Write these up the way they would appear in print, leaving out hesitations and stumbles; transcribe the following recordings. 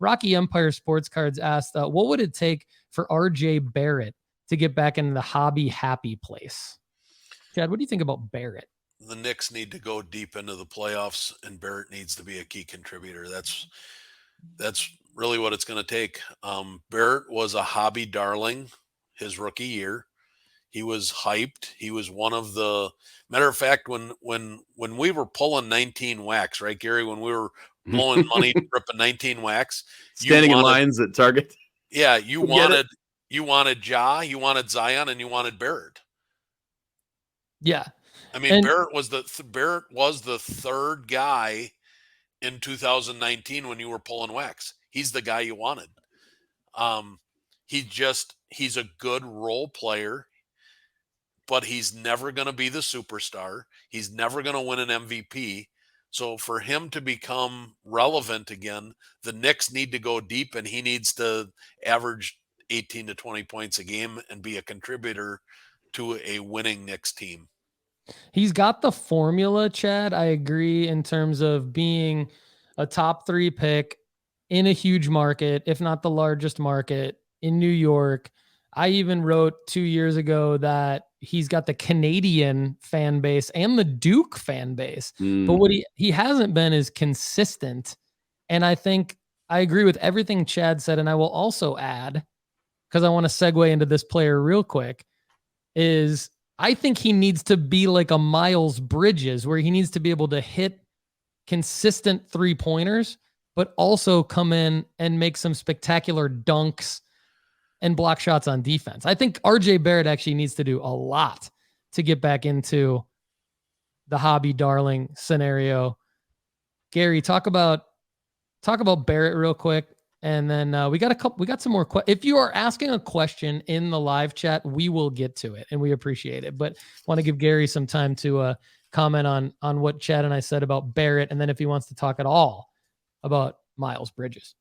Rocky Empire Sports Cards asked, what would it take for RJ Barrett to get back into the hobby happy place? Chad, what do you think about Barrett? The Knicks need to go deep into the playoffs, and Barrett needs to be a key contributor. That's really what it's going to take. Barrett was a hobby darling his rookie year. He was hyped. He was one of the matter of fact, when we were pulling 19 wax, right, Gary, when we were blowing money, ripping 19 wax, standing in lines at Target. Yeah, you wanted Ja, you wanted Zion, and you wanted Barrett. Yeah. I mean, Barrett was the third guy in 2019 when you were pulling wax. He's the guy you wanted. He's a good role player, but he's never going to be the superstar. He's never going to win an MVP. So for him to become relevant again, the Knicks need to go deep, and he needs to average 18 to 20 points a game and be a contributor to a winning Knicks team. He's got the formula, Chad. I agree in terms of being a top 3 pick in a huge market, if not the largest market in New York. I even wrote 2 years ago that he's got the Canadian fan base and the Duke fan base. But what he hasn't been is consistent. And I think I agree with everything Chad said. And I will also add, because I want to segue into this player real quick, is I think he needs to be like a Miles Bridges, where he needs to be able to hit consistent 3-pointers, but also come in and make some spectacular dunks and block shots on defense. I think RJ Barrett actually needs to do a lot to get back into the hobby darling scenario. Gary, talk about Barrett real quick. And then we got some more. If you are asking a question in the live chat, we will get to it and we appreciate it. But want to give Gary some time to comment on what Chad and I said about Barrett. And then if he wants to talk at all about Miles Bridges.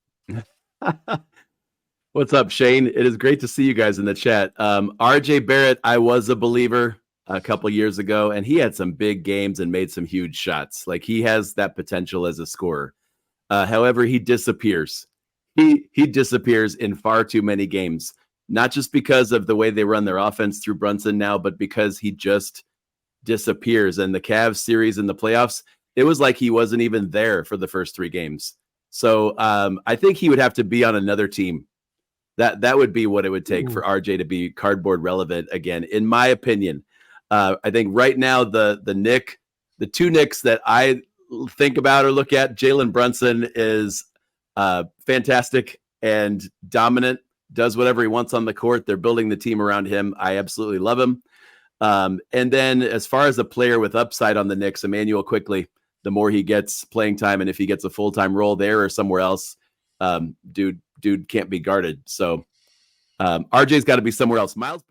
What's up, Shane? It is great to see you guys in the chat. RJ Barrett, I was a believer a couple years ago, and he had some big games and made some huge shots. Like, he has that potential as a scorer. However, he disappears. He disappears in far too many games, not just because of the way they run their offense through Brunson now, but because he just disappears. And the Cavs series in the playoffs, it was like he wasn't even there for the first 3 games. So I think he would have to be on another team. That would be what it would take for RJ to be cardboard relevant again, in my opinion. I think right now the 2 Knicks that I think about or look at, Jalen Brunson is fantastic and dominant, does whatever he wants on the court. They're building the team around him. I absolutely love him. And then as far as a player with upside on the Knicks, Emmanuel Quickley, the more he gets playing time, and if he gets a full-time role there or somewhere else, dude can't be guarded. So RJ's got to be somewhere else. Miles